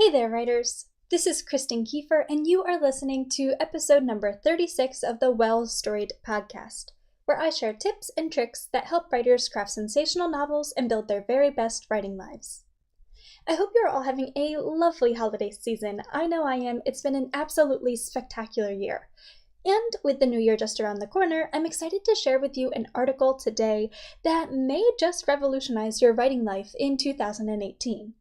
Hey there, writers! This is Kristen Kiefer, and you are listening to episode number 36 of the Well-Storied podcast, where I share tips and tricks that help writers craft sensational novels and build their very best writing lives. I hope you're all having a lovely holiday season. I know I am. It's been an absolutely spectacular year. And with the new year just around the corner, I'm excited to share with you an article today that may just revolutionize your writing life in 2018.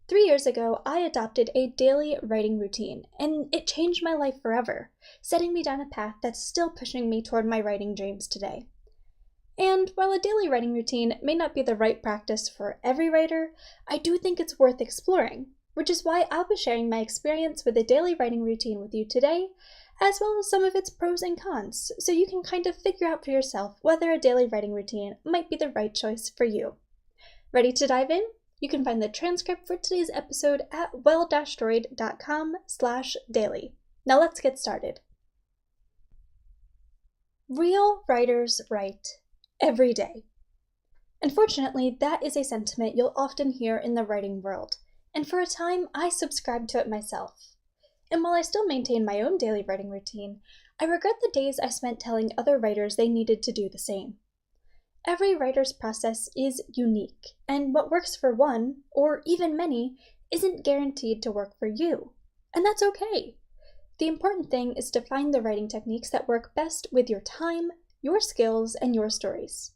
3 years ago, I adopted a daily writing routine, and it changed my life forever, setting me down a path that's still pushing me toward my writing dreams today. And while a daily writing routine may not be the right practice for every writer, I do think it's worth exploring, which is why I'll be sharing my experience with a daily writing routine with you today, as well as some of its pros and cons, so you can kind of figure out for yourself whether a daily writing routine might be the right choice for you. Ready to dive in? You can find the transcript for today's episode at well-storied.com/daily. Now let's get started. Real writers write every day. Unfortunately, that is a sentiment you'll often hear in the writing world, and for a time I subscribed to it myself. And while I still maintain my own daily writing routine, I regret the days I spent telling other writers they needed to do the same. Every writer's process is unique, and what works for one, or even many, isn't guaranteed to work for you. And that's okay. The important thing is to find the writing techniques that work best with your time, your skills, and your stories.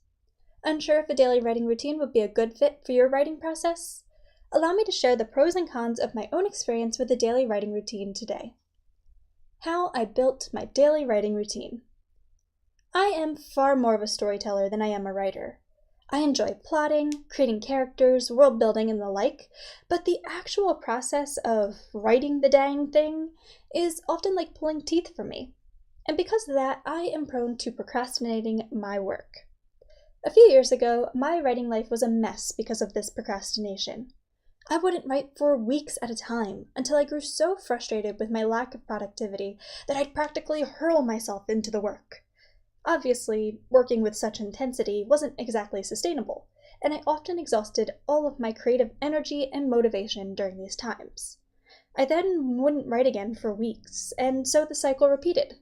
Unsure if a daily writing routine would be a good fit for your writing process? Allow me to share the pros and cons of my own experience with a daily writing routine today. How I built my daily writing routine. I am far more of a storyteller than I am a writer. I enjoy plotting, creating characters, world building, and the like, but the actual process of writing the dang thing is often like pulling teeth for me. And because of that, I am prone to procrastinating my work. A few years ago, my writing life was a mess because of this procrastination. I wouldn't write for weeks at a time until I grew so frustrated with my lack of productivity that I'd practically hurl myself into the work. Obviously, working with such intensity wasn't exactly sustainable, and I often exhausted all of my creative energy and motivation during these times. I then wouldn't write again for weeks, and so the cycle repeated.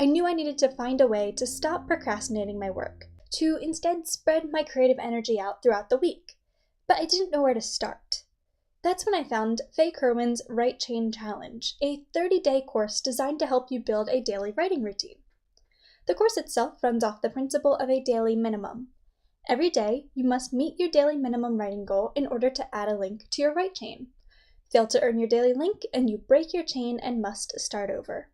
I knew I needed to find a way to stop procrastinating my work, to instead spread my creative energy out throughout the week, but I didn't know where to start. That's when I found Faye Kerwin's Write Chain Challenge, a 30-day course designed to help you build a daily writing routine. The course itself runs off the principle of a daily minimum. Every day, you must meet your daily minimum writing goal in order to add a link to your write chain. Fail to earn your daily link, and you break your chain and must start over.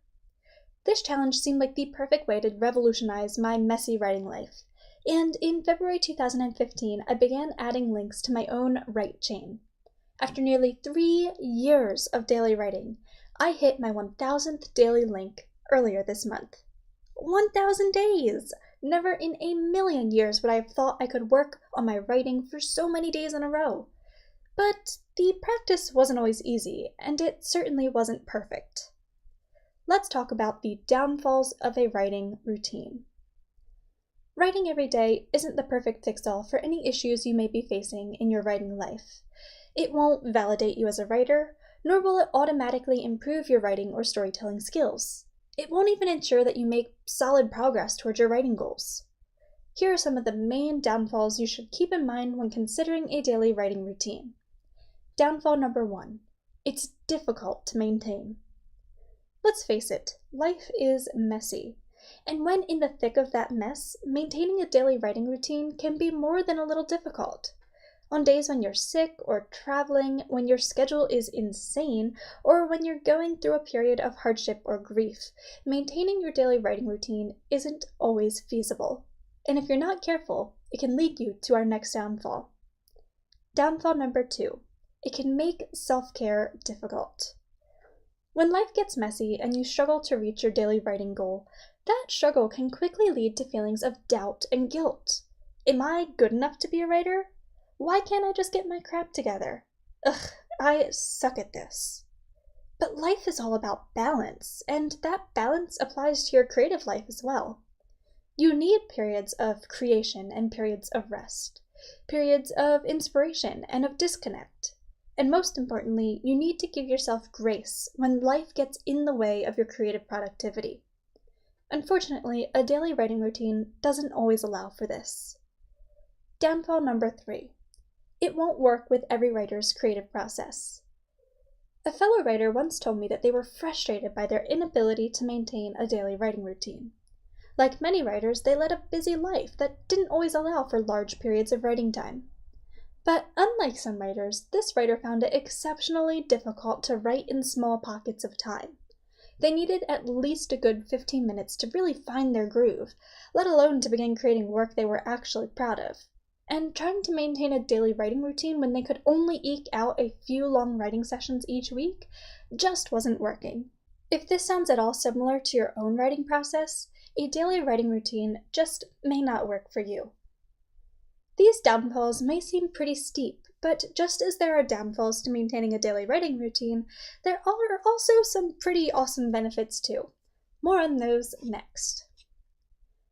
This challenge seemed like the perfect way to revolutionize my messy writing life, and in February 2015, I began adding links to my own write chain. After nearly 3 years of daily writing, I hit my 1,000th daily link earlier this month. 1,000 days! Never in a million years would I have thought I could work on my writing for so many days in a row. But the practice wasn't always easy, and it certainly wasn't perfect. Let's talk about the downfalls of a writing routine. Writing every day isn't the perfect fix-all for any issues you may be facing in your writing life. It won't validate you as a writer, nor will it automatically improve your writing or storytelling skills. It won't even ensure that you make solid progress towards your writing goals. Here are some of the main downfalls you should keep in mind when considering a daily writing routine. Downfall number 1. It's difficult to maintain. Let's face it, life is messy, and when in the thick of that mess, maintaining a daily writing routine can be more than a little difficult. On days when you're sick or traveling, when your schedule is insane, or when you're going through a period of hardship or grief, maintaining your daily writing routine isn't always feasible. And if you're not careful, it can lead you to our next downfall. Downfall number 2. It can make self-care difficult. When life gets messy and you struggle to reach your daily writing goal, that struggle can quickly lead to feelings of doubt and guilt. Am I good enough to be a writer? Why can't I just get my crap together? Ugh, I suck at this. But life is all about balance, and that balance applies to your creative life as well. You need periods of creation and periods of rest, periods of inspiration and of disconnect. And most importantly, you need to give yourself grace when life gets in the way of your creative productivity. Unfortunately, a daily writing routine doesn't always allow for this. Downfall number 3. It won't work with every writer's creative process. A fellow writer once told me that they were frustrated by their inability to maintain a daily writing routine. Like many writers, they led a busy life that didn't always allow for large periods of writing time. But unlike some writers, this writer found it exceptionally difficult to write in small pockets of time. They needed at least a good 15 minutes to really find their groove, let alone to begin creating work they were actually proud of. And trying to maintain a daily writing routine when they could only eke out a few long writing sessions each week just wasn't working. If this sounds at all similar to your own writing process, a daily writing routine just may not work for you. These downfalls may seem pretty steep, but just as there are downfalls to maintaining a daily writing routine, there are also some pretty awesome benefits too. More on those next.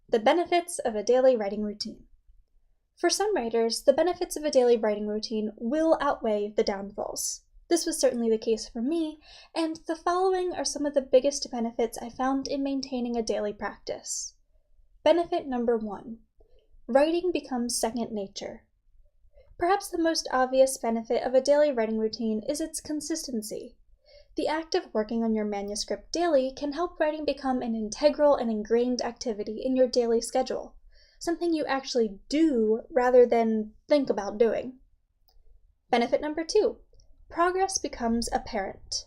The benefits of a daily writing routine. For some writers, the benefits of a daily writing routine will outweigh the downfalls. This was certainly the case for me, and the following are some of the biggest benefits I found in maintaining a daily practice. Benefit number 1. Writing becomes second nature. Perhaps the most obvious benefit of a daily writing routine is its consistency. The act of working on your manuscript daily can help writing become an integral and ingrained activity in your daily schedule, something you actually do rather than think about doing. Benefit number 2. Progress becomes apparent.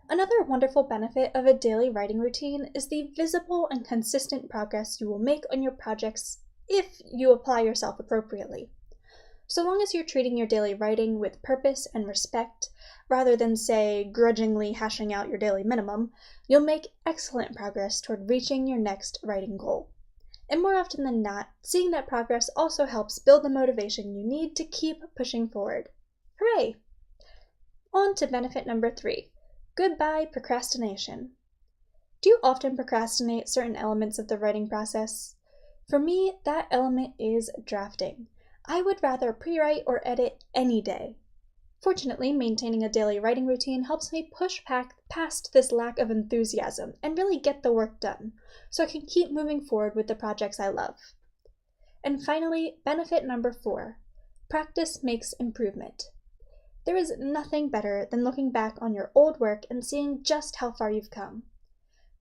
Another wonderful benefit of a daily writing routine is the visible and consistent progress you will make on your projects if you apply yourself appropriately. So long as you're treating your daily writing with purpose and respect, rather than, say, grudgingly hashing out your daily minimum, you'll make excellent progress toward reaching your next writing goal. And more often than not, seeing that progress also helps build the motivation you need to keep pushing forward. Hooray! On to benefit number 3. Goodbye procrastination. Do you often procrastinate certain elements of the writing process? For me, that element is drafting. I would rather pre-write or edit any day. Fortunately, maintaining a daily writing routine helps me push past this lack of enthusiasm and really get the work done, so I can keep moving forward with the projects I love. And finally, benefit number 4. Practice makes improvement. There is nothing better than looking back on your old work and seeing just how far you've come.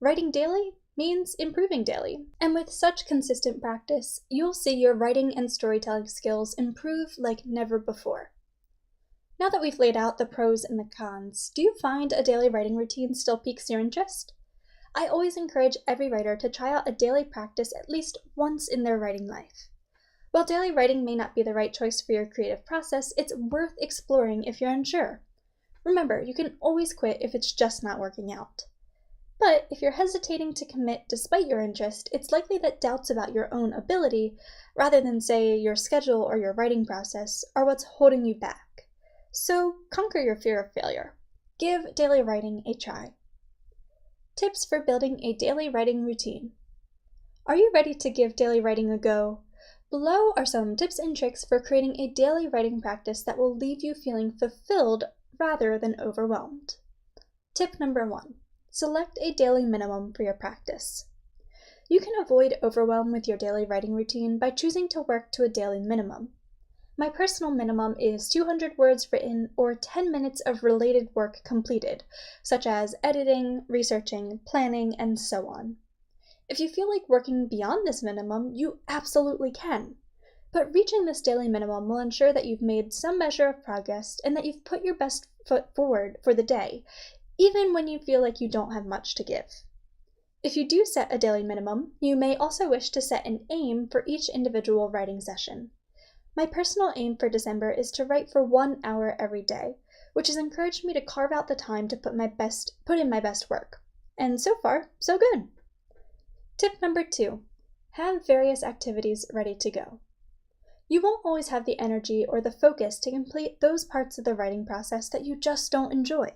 Writing daily means improving daily, and with such consistent practice, you'll see your writing and storytelling skills improve like never before. Now that we've laid out the pros and the cons, do you find a daily writing routine still piques your interest? I always encourage every writer to try out a daily practice at least once in their writing life. While daily writing may not be the right choice for your creative process, it's worth exploring if you're unsure. Remember, you can always quit if it's just not working out. But if you're hesitating to commit despite your interest, it's likely that doubts about your own ability, rather than, say, your schedule or your writing process, are what's holding you back. So conquer your fear of failure. Give daily writing a try. Tips for building a daily writing routine. Are you ready to give daily writing a go? Below are some tips and tricks for creating a daily writing practice that will leave you feeling fulfilled rather than overwhelmed. Tip number 1. Select a daily minimum for your practice. You can avoid overwhelm with your daily writing routine by choosing to work to a daily minimum. My personal minimum is 200 words written or 10 minutes of related work completed, such as editing, researching, planning, and so on. If you feel like working beyond this minimum, you absolutely can. But reaching this daily minimum will ensure that you've made some measure of progress and that you've put your best foot forward for the day, even when you feel like you don't have much to give. If you do set a daily minimum, you may also wish to set an aim for each individual writing session. My personal aim for December is to write for 1 hour every day, which has encouraged me to carve out the time to put in my best work. And so far, so good. Tip number 2. Have various activities ready to go. You won't always have the energy or the focus to complete those parts of the writing process that you just don't enjoy,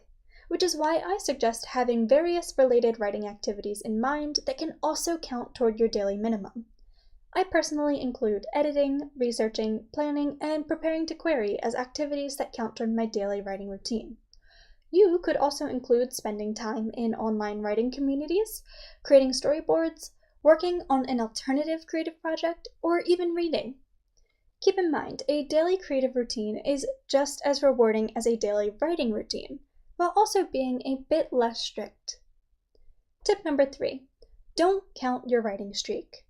which is why I suggest having various related writing activities in mind that can also count toward your daily minimum. I personally include editing, researching, planning, and preparing to query as activities that count toward my daily writing routine. You could also include spending time in online writing communities, creating storyboards, working on an alternative creative project, or even reading. Keep in mind, a daily creative routine is just as rewarding as a daily writing routine, while also being a bit less strict. Tip number 3, don't count your writing streak.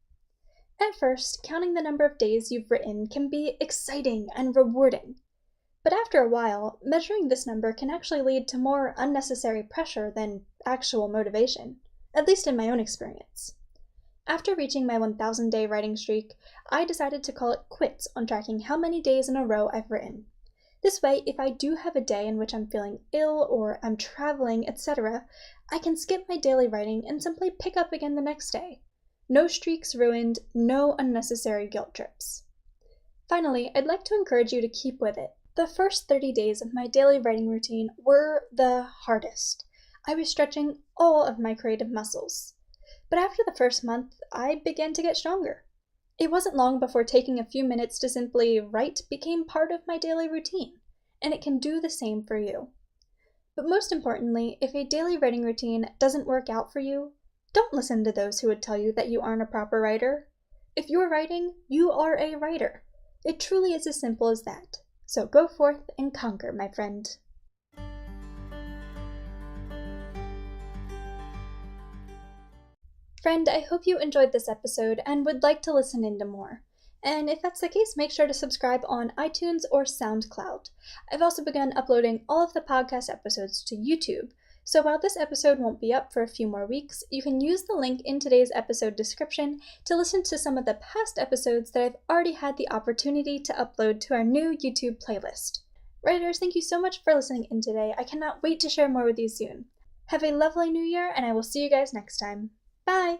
At first, counting the number of days you've written can be exciting and rewarding. But after a while, measuring this number can actually lead to more unnecessary pressure than actual motivation, at least in my own experience. After reaching my 1,000-day writing streak, I decided to call it quits on tracking how many days in a row I've written. This way, if I do have a day in which I'm feeling ill or I'm traveling, etc., I can skip my daily writing and simply pick up again the next day. No streaks ruined, no unnecessary guilt trips. Finally, I'd like to encourage you to keep with it. The first 30 days of my daily writing routine were the hardest. I was stretching all of my creative muscles. But after the first month, I began to get stronger. It wasn't long before taking a few minutes to simply write became part of my daily routine, and it can do the same for you. But most importantly, if a daily writing routine doesn't work out for you, don't listen to those who would tell you that you aren't a proper writer. If you're writing, you are a writer. It truly is as simple as that. So go forth and conquer, my friend. Friend, I hope you enjoyed this episode and would like to listen into more. And if that's the case, make sure to subscribe on iTunes or SoundCloud. I've also begun uploading all of the podcast episodes to YouTube, so while this episode won't be up for a few more weeks, you can use the link in today's episode description to listen to some of the past episodes that I've already had the opportunity to upload to our new YouTube playlist. Writers, thank you so much for listening in today. I cannot wait to share more with you soon. Have a lovely new year, and I will see you guys next time. Bye!